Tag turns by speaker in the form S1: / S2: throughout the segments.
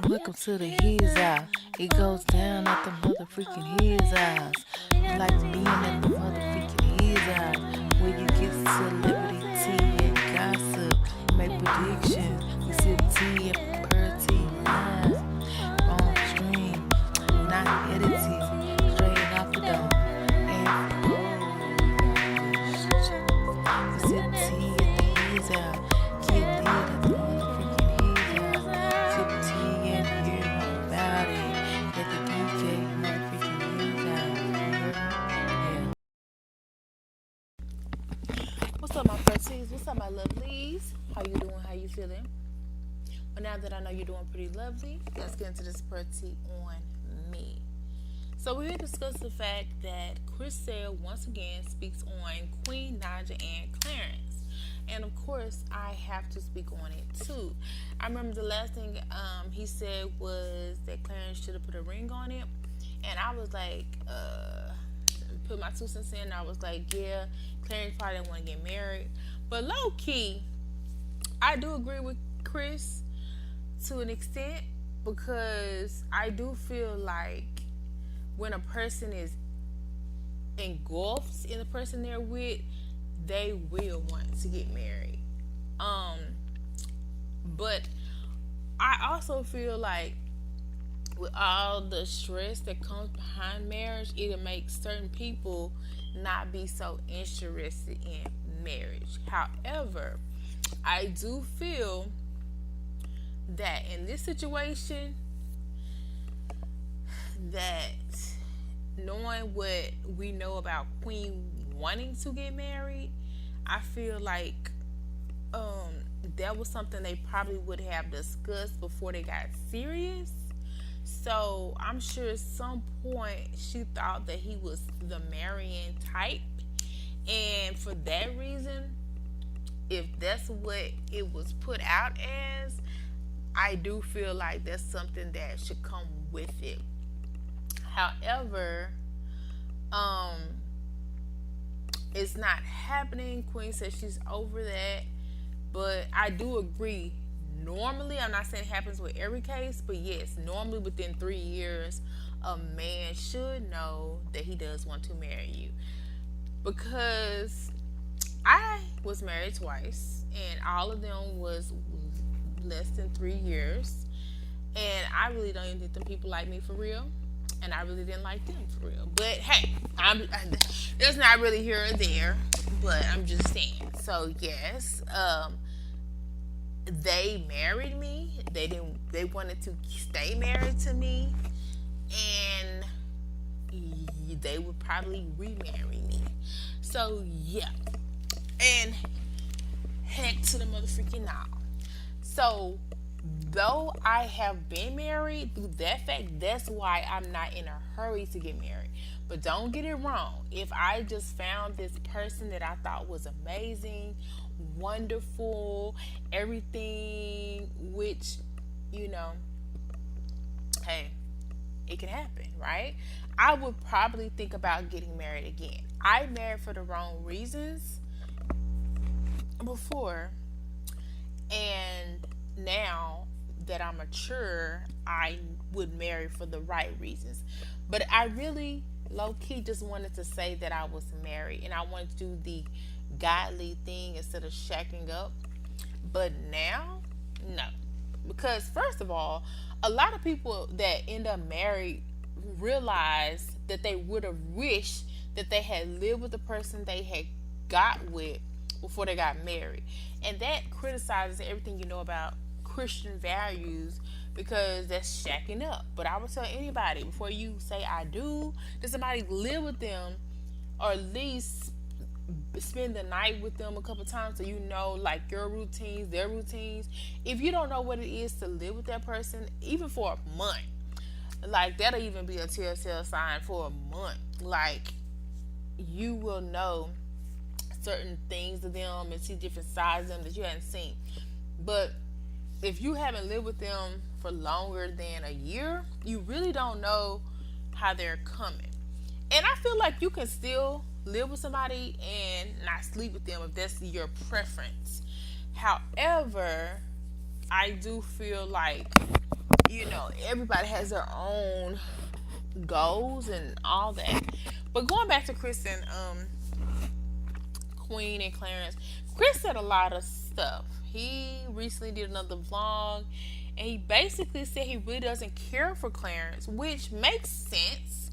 S1: Welcome to the His House. It goes down at the motherfucking His House. Like being at the motherfucking His House, where you get celebrity tea and gossip, make predictions. We sip tea and per tea line on stream, not edited, straight off the dome. And we sip tea at the His House, get lit at the motherfucking His House, sip tea and hear all about it. Let the DJ motherfucking His House. Yeah. What's up, my pretties? What's up, my lovelies? How you doing? How you feeling? Well, now that I know you're doing pretty lovely, let's get into this pretty on me. So we're here to discuss the fact that Chris Sale once again speaks on Queen Naija and Clarence. And of course, I have to speak on it too. I remember the last thing he said was that Clarence should have put a ring on it. And I was like, put my 2 cents in. I was like, yeah, Clarence probably didn't want to get married. But low key, I do agree with Chris to an extent, because I do feel like when a person is engulfed in the person they're with, they will want to get married. But I also feel like with all the stress that comes behind marriage, it'll make certain people not be so interested in marriage. However, I do feel that in this situation, that knowing what we know about Queen wanting to get married, I feel like that was something they probably would have discussed before they got serious. So I'm sure at some point she thought that he was the marrying type, and for that reason, if that's what it was put out as, I do feel like that's something that should come with it. However, it's not happening. Queen says she's over that, but I do agree. Normally, I'm not saying it happens with every case, but yes, normally within 3 years, a man should know that he does want to marry you. Because I was married twice, and all of them was less than 3 years, and I really don't even think them people like me for real, and I really didn't like them for real. But hey, that's not really here or there, but I'm just saying. So yes, they married me. They wanted to stay married to me, and they would probably remarry me. So yeah, and heck to the motherfucking now. So though I have been married, through that fact, that's why I'm not in a hurry to get married. But don't get it wrong. If I just found this person that I thought was amazing, wonderful, everything, which, hey, it can happen, right? I would probably think about getting married again. I married for the wrong reasons before, and now that I'm mature, I would marry for the right reasons. But I really low key just wanted to say that I was married, and I wanted to do the godly thing instead of shacking up. But now, no. Because first of all, a lot of people that end up married realize that they would have wished that they had lived with the person they had got with before they got married. And that criticizes everything you know about Christian values, because that's shacking up. But I would tell anybody, before you say I do, that somebody live with them, or at least spend the night with them a couple times, so you know, like, your routines, their routines. If you don't know what it is to live with that person, even for a month, like, that'll even be a telltale sign. For a month, like, you will know certain things of them and see different sides of them that you hadn't seen. But if you haven't lived with them for longer than a year, you really don't know how they're coming. And I feel like you can still live with somebody and not sleep with them if that's your preference. However, I do feel like Everybody has their own goals and all that. But going back to Chris and Queen and Clarence, Chris said a lot of stuff. He recently did another vlog, and he basically said he really doesn't care for Clarence, which makes sense.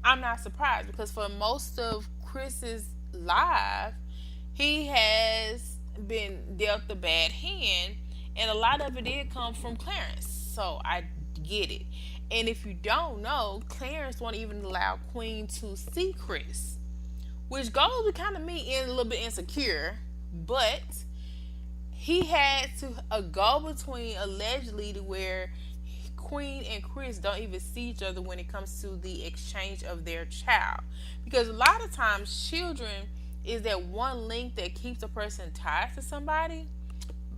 S1: I'm not surprised because for most of Chris's life, he has been dealt a bad hand, and a lot of it did come from Clarence. So I get it. And if you don't know, Clarence won't even allow Queen to see Chris, which goes with kind of me in a little bit insecure, but he had to a go between allegedly to where Queen and Chris don't even see each other when it comes to the exchange of their child, because a lot of times children is that one link that keeps a person tied to somebody,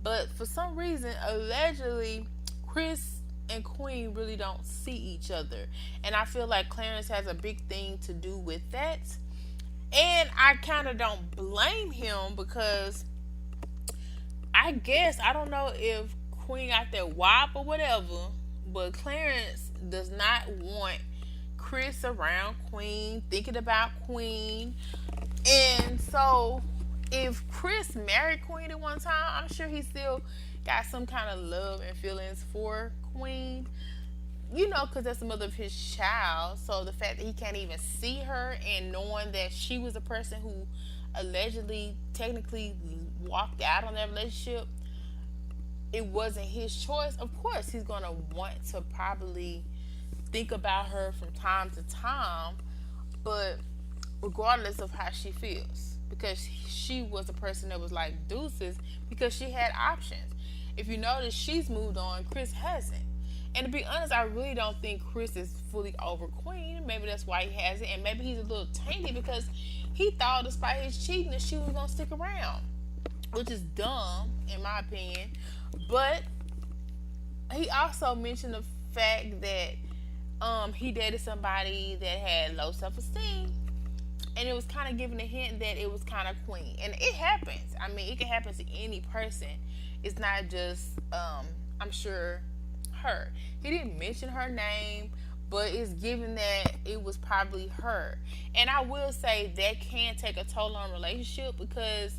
S1: but for some reason allegedly Chris and Queen really don't see each other, and I feel like Clarence has a big thing to do with that. And I kind of don't blame him because I guess I don't know if Queen got that wop or whatever, but Clarence does not want Chris around Queen, thinking about Queen. And so if Chris married Queen at one time, I'm sure he still got some kind of love and feelings for Queen, because that's the mother of his child. So the fact that he can't even see her, and knowing that she was the person who allegedly, technically walked out on that relationship, it wasn't his choice. Of course, he's gonna want to probably think about her from time to time, but regardless of how she feels, because she was a person that was like deuces, because she had options. If you notice, she's moved on, Chris hasn't. And to be honest, I really don't think Chris is fully over Queen. Maybe that's why he hasn't, and maybe he's a little tainted because he thought, despite his cheating, that she was gonna stick around, which is dumb in my opinion. But he also mentioned the fact that he dated somebody that had low self-esteem, and it was kind of giving a hint that it was kind of Queen. And it happens. I mean, it can happen to any person. It's not just I'm sure her. He didn't mention her name, but it's given that it was probably her. And I will say that can take a toll on a relationship because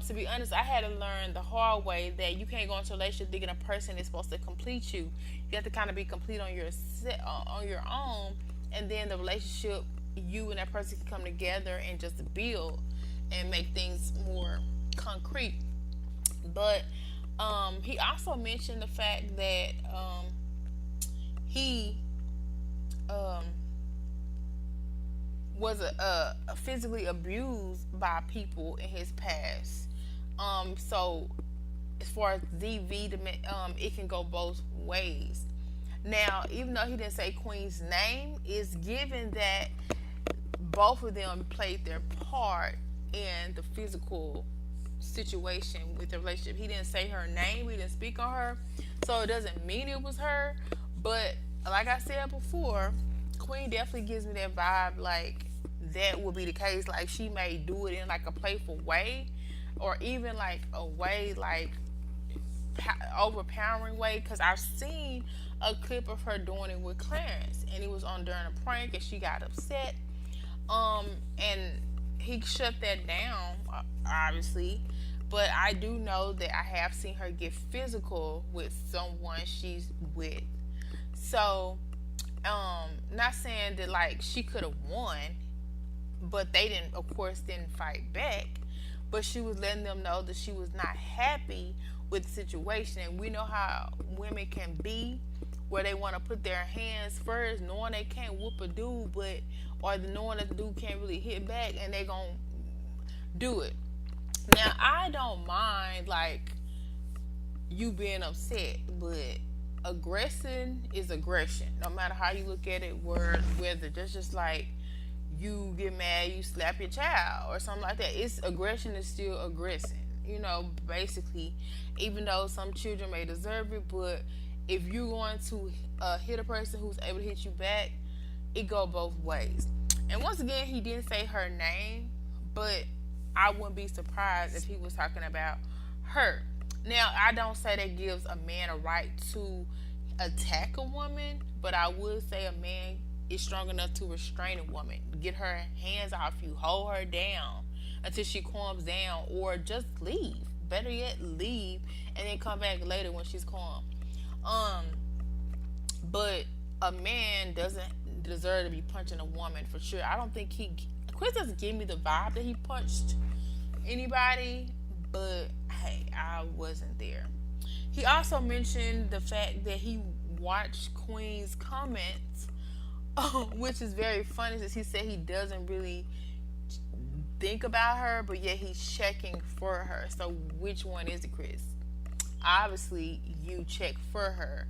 S1: to be honest, I had to learn the hard way that you can't go into a relationship thinking a person is supposed to complete you. You have to kind of be complete on your own, and then the relationship, you and that person can come together and just build and make things more concrete. But he also mentioned the fact that he was physically abused by people in his past. So as far as DV, it can go both ways. Now, even though he didn't say Queen's name, it's given that both of them played their part in the physical situation with the relationship. He didn't say her name, he didn't speak on her, so it doesn't mean it was her. But like I said before, Queen definitely gives me that vibe like that will be the case. Like she may do it in like a playful way, or even like a way like overpowering way, because I've seen a clip of her doing it with Clarence, and it was on during a prank, and she got upset. And he shut that down, obviously. But I do know that I have seen her get physical with someone she's with. So, not saying that like she could have won, but they didn't, of course, didn't fight back. But she was letting them know that she was not happy with the situation. And we know how women can be, where they want to put their hands first, knowing they can't whoop a dude, or knowing that the dude can't really hit back, and they gonna do it. Now, I don't mind like you being upset, but aggression is aggression, no matter how you look at it. Whether just like you get mad, you slap your child or something like that. It's aggression is still aggression, basically. Even though some children may deserve it, but if you're going to hit a person who's able to hit you back, it go both ways. And once again, he didn't say her name, but I wouldn't be surprised if he was talking about her. Now, I don't say that gives a man a right to attack a woman, but I would say a man is strong enough to restrain a woman, get her hands off you, hold her down until she calms down, or just leave. Better yet, leave and then come back later when she's calm. Um, but a man doesn't deserve to be punching a woman for sure. I don't think Chris doesn't give me the vibe that he punched anybody, but hey, I wasn't there. He also mentioned the fact that he watched Queen's comments, which is very funny since he said he doesn't really think about her, but yet he's checking for her. So which one is it, Chris? Obviously, you check for her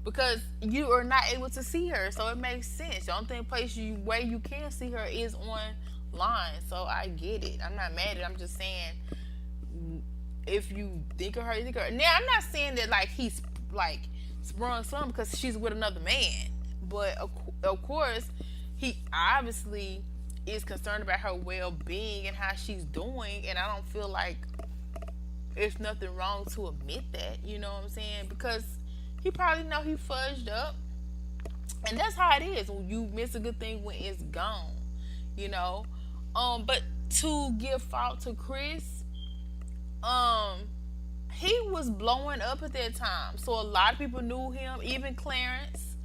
S1: because you are not able to see her, so it makes sense. The only place where you can see her is online. So I get it. I'm not mad at it. I'm just saying, if you think of her, you think of her. Now, I'm not saying that like he's like sprung some because she's with another man, but of course he obviously is concerned about her well-being and how she's doing, and I don't feel like it's nothing wrong to admit that, you know what I'm saying? Because he probably know he fudged up, and that's how it is when you miss a good thing when it's gone, you know. But to give fault to Chris, he was blowing up at that time, so a lot of people knew him, even Clarence,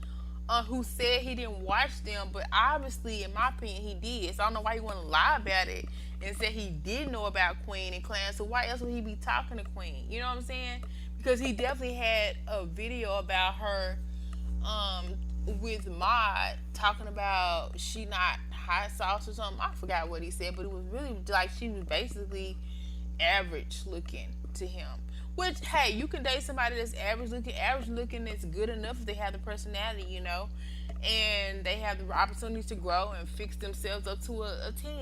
S1: who said he didn't watch them, but obviously, in my opinion, he did. So I don't know why he want to lie about it and say he did know about Queen and Clarence. So why else would he be talking to Queen? You know what I'm saying? Because he definitely had a video about her with Maud talking about she not hot sauce or something. I forgot what he said, but it was really like she was basically average looking to him. Which, hey, you can date somebody that's average looking. Average looking is good enough if they have the personality, you know, and they have the opportunities to grow and fix themselves up to a 10,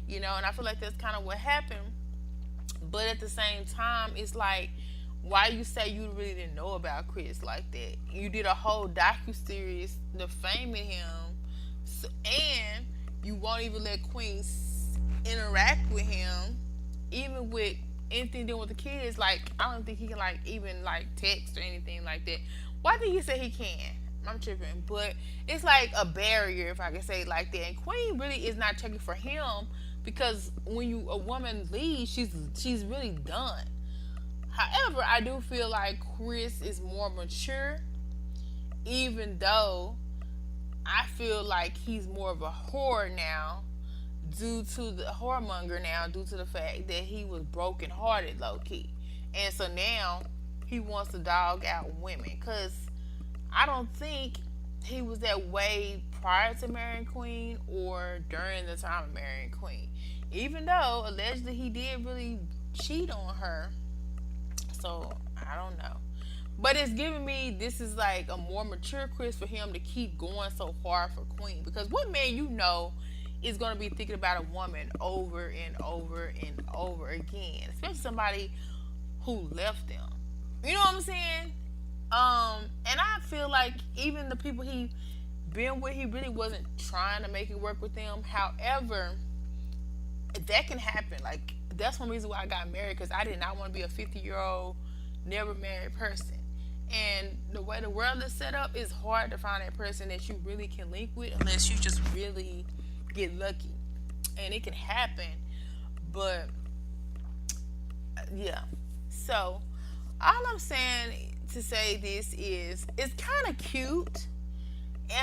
S1: you know, and I feel like that's kind of what happened. But at the same time, it's like, why you say you really didn't know about Chris like that? You did a whole docu-series defaming him, so, and you won't even let Queen interact with him, even with anything doing with the kids. Like, I don't think he can like even like text or anything like that. Why did you say he can? I'm tripping, but it's like a barrier, if I can say it like that. And Queen really is not checking for him because when a woman leaves, she's really done. However, I do feel like Chris is more mature, even though I feel like he's more of a whore now, due to the whoremonger now, due to the fact that he was brokenhearted, low key, and so now he wants to dog out women. Cause I don't think he was that way prior to marrying Queen or during the time of marrying Queen, even though allegedly he did really cheat on her. So I don't know, but it's giving me this is like a more mature Chris for him to keep going so hard for Queen, because what man you know is going to be thinking about a woman over and over and over again, especially somebody who left them. You know what I'm saying? And I feel like even the people he been with, he really wasn't trying to make it work with them. However, that can happen. Like, that's one reason why I got married, because I did not want to be a 50-year-old, never married person. And the way the world is set up, it's hard to find that person that you really can link with unless you just really get lucky. And it can happen, but yeah. So all I'm saying to say this is, it's kind of cute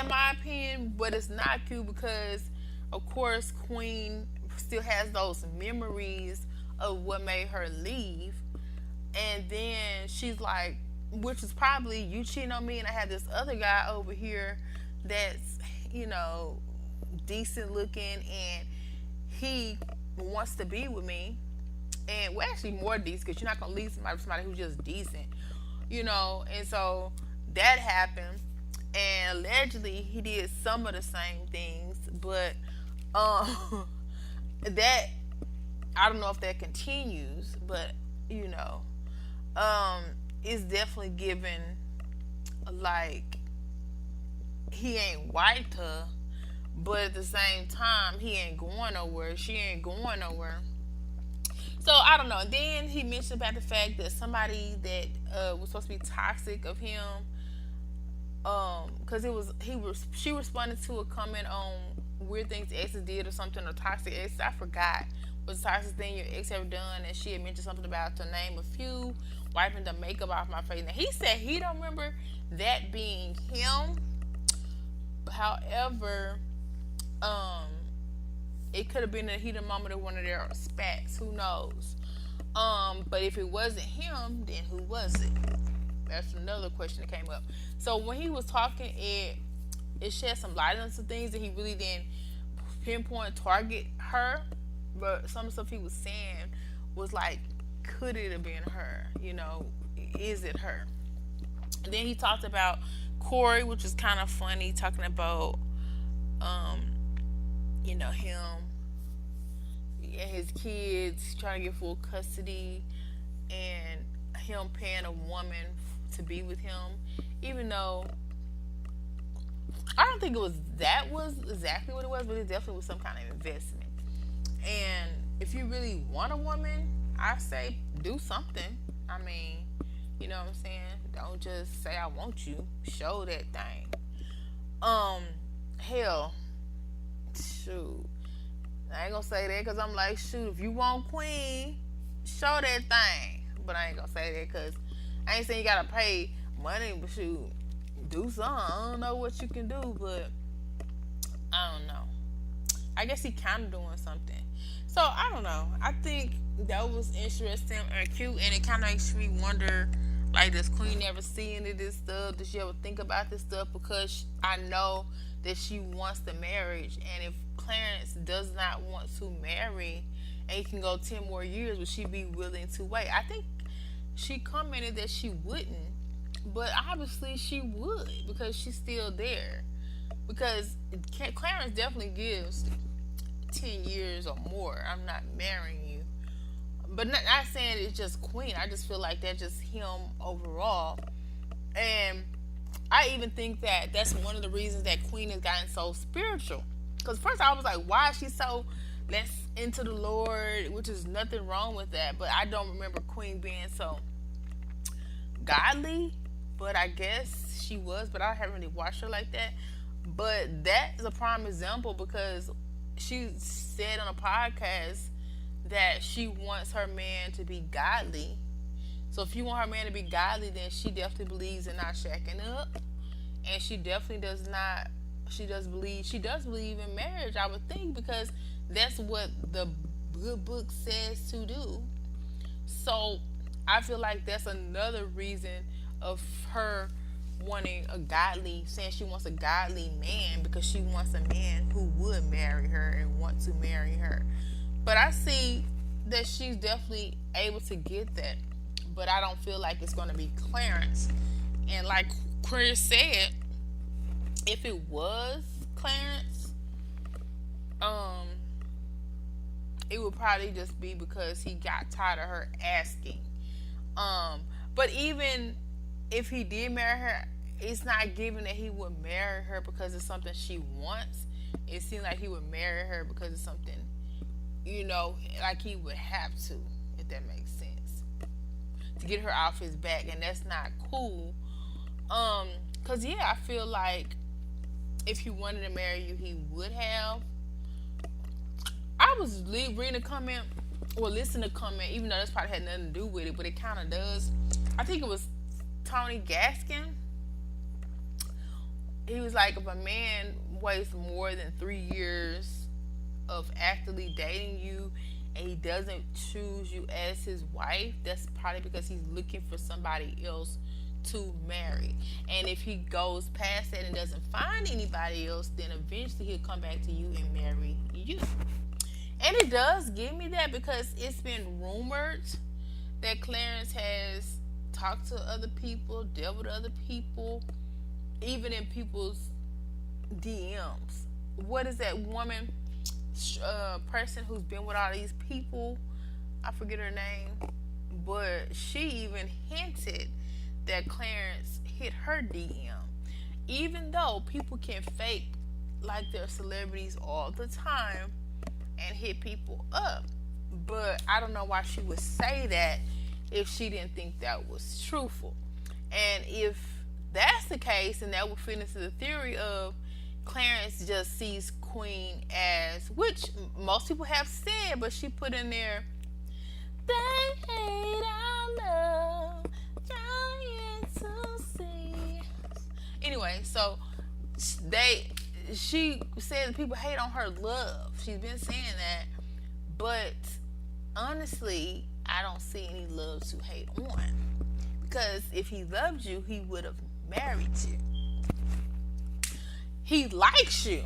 S1: in my opinion, but it's not cute because of course Queen still has those memories of what made her leave, and then she's like, which is probably you cheating on me, and I have this other guy over here that's, you know, decent looking, and he wants to be with me, and well, actually more decent, because you're not gonna leave somebody who's just decent, you know. And so that happened, and allegedly he did some of the same things, but that, I don't know if that continues, but you know, it's definitely given like he ain't wiped her, but at the same time he ain't going nowhere, she ain't going nowhere. So I don't know. And then he mentioned about the fact that somebody that was supposed to be toxic of him Because she responded to a comment on weird things exes did or something, or toxic exes. I forgot what the toxic thing your ex ever done, and she had mentioned something about, to name a few, wiping the makeup off my face. Now he said he don't remember that being him. However, um, it could have been a heated moment of one of their spats. Who knows? But if it wasn't him, then who was it? That's another question that came up. So when he was talking, it shed some light on some things that he really didn't pinpoint target her. But some of the stuff he was saying was like, could it have been her? Is it her? Then he talked about Corey, which is kind of funny, talking about him and his kids trying to get full custody, and him paying a woman to be with him, even though I don't think was exactly what it was, but it definitely was some kind of investment. And if you really want a woman, I say do something. I mean, you know what I'm saying? Don't just say I want you. Show that thing. Hell, shoot. I ain't gonna say that because I'm like, shoot, if you want queen, show that thing. But I ain't gonna say that because I ain't saying you gotta pay money, but shoot, do something. I don't know what you can do, but I don't know. I guess he kind of doing something. So I don't know. I think that was interesting and cute, and it kind of makes me wonder, like, does Queen ever see any of this stuff? Does she ever think about this stuff? Because I know that she wants the marriage, and if Clarence does not want to marry, and he can go 10 more years, would she be willing to wait? I think she commented that she wouldn't, but obviously she would, because she's still there. Because Clarence definitely gives 10 years or more. I'm not marrying you. But not saying it's just Queen. I just feel like that's just him overall. And I even think that that's one of the reasons that Queen has gotten so spiritual. Because first I was like, why is she so less into the Lord? Which is nothing wrong with that. But I don't remember Queen being so godly. But I guess she was. But I haven't really watched her like that. But that is a prime example, because she said on a podcast that she wants her man to be godly. So if you want her man to be godly, then she definitely believes in not shacking up. And she definitely does not, she does believe in marriage, I would think, because that's what the good book says to do. So I feel like that's another reason of her wanting saying she wants a godly man, because she wants a man who would marry her and want to marry her. But I see that she's definitely able to get that. But I don't feel like it's going to be Clarence. And like Chris said, if it was Clarence, it would probably just be because he got tired of her asking. But even if he did marry her, it's not given that he would marry her because it's something she wants. It seems like he would marry her because it's something, like he would have to, if that makes sense, to get her off his back, and that's not cool. Cause I feel like if he wanted to marry you, he would have. I was reading a comment, or listening to a comment, even though this probably had nothing to do with it, but it kind of does. I think it was Tony Gaskin. He was like, if a man wastes more than 3 years of actively dating you and he doesn't choose you as his wife, that's probably because he's looking for somebody else to marry. And if he goes past that and doesn't find anybody else, then eventually he'll come back to you and marry you. And it does give me that, because it's been rumored that Clarence has talked to other people, dealt with other people, even in people's DMs. What is that woman, person who's been with all these people? I forget her name, but she even hinted that Clarence hit her DM. Even though people can fake like they're celebrities all the time and hit people up. But I don't know why she would say that if she didn't think that was truthful. And if that's the case, and that would fit into the theory of Clarence just sees Queen as, which most people have said, but she put in there, they hate our love, trying to see. Anyway, so she said people hate on her love. She's been saying that, but honestly, I don't see any love to hate on. Because if he loved you, he would have married you. He likes you,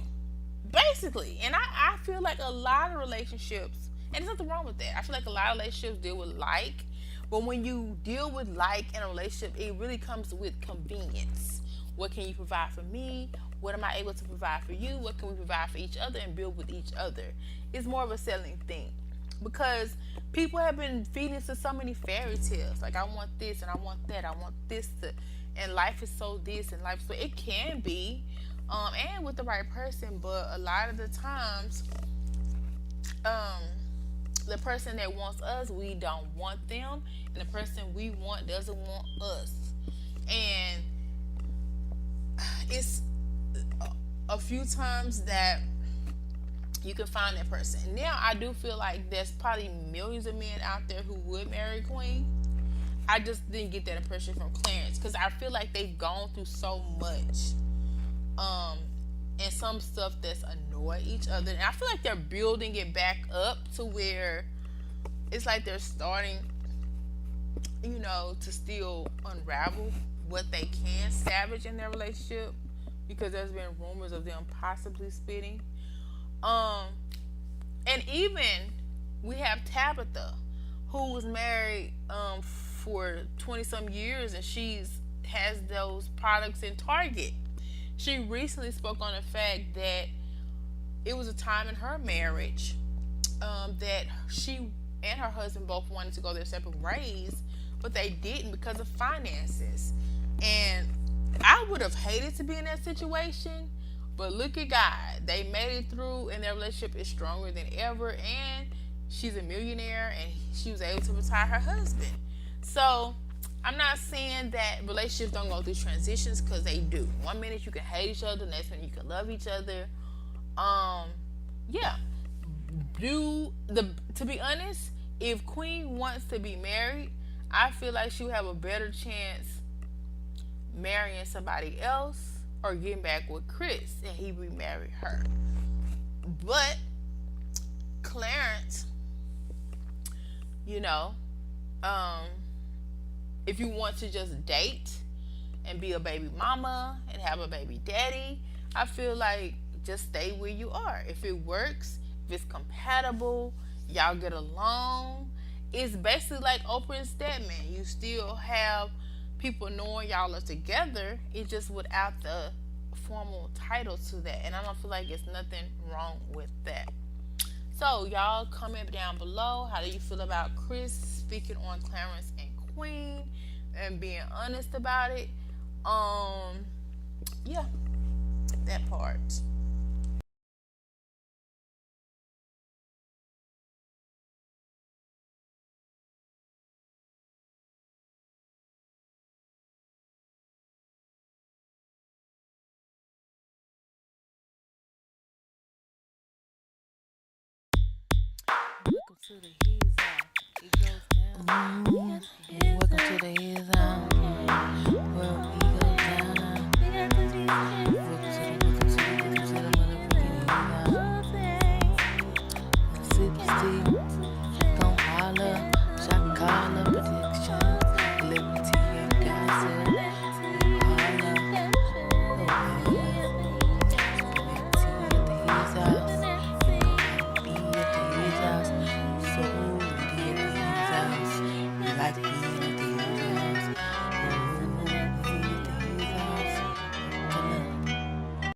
S1: basically. And I feel like a lot of relationships, and there's nothing wrong with that. I feel like a lot of relationships deal with like, but when you deal with like in a relationship, it really comes with convenience. What can you provide for me? What am I able to provide for you? What can we provide for each other and build with each other? It's more of a selling thing. Because people have been feeding to so many fairy tales. Like, I want this and I want that. I want this to, and life is so this and life so it can be, and with the right person. But a lot of the times, the person that wants us, we don't want them, and the person we want doesn't want us. And it's a few times that you can find that person. Now, I do feel like there's probably millions of men out there who would marry Queen. I just didn't get that impression from Clarence, because I feel like they've gone through so much, and some stuff that's annoyed each other. And I feel like they're building it back up to where it's like they're starting, to still unravel what they can salvage in their relationship, because there's been rumors of them possibly splitting. And even we have Tabitha, who was married for 20 some years, and has those products in Target. She recently spoke on the fact that it was a time in her marriage that she and her husband both wanted to go their separate ways, but they didn't because of finances. And I would have hated to be in that situation, but look at God. They made it through, and their relationship is stronger than ever, and she's a millionaire, and she was able to retire her husband. So I'm not saying that relationships don't go through transitions, because they do. One minute you can hate each other, the next minute you can love each other. Yeah. To be honest, if Queen wants to be married, I feel like she would have a better chance marrying somebody else or getting back with Chris, and he remarried her. But Clarence, if you want to just date and be a baby mama and have a baby daddy, I feel like just stay where you are. If it works, if it's compatible, y'all get along, it's basically like Oprah and Stedman. You still have people knowing y'all are together. It's just without the formal title to that, and I don't feel like it's nothing wrong with that. So y'all comment down below, how do you feel about Chris speaking on Clarence and Queen and being honest about it? Yeah, that part. Welcome to the He's Out. It goes down. Welcome to the He's Out. Well,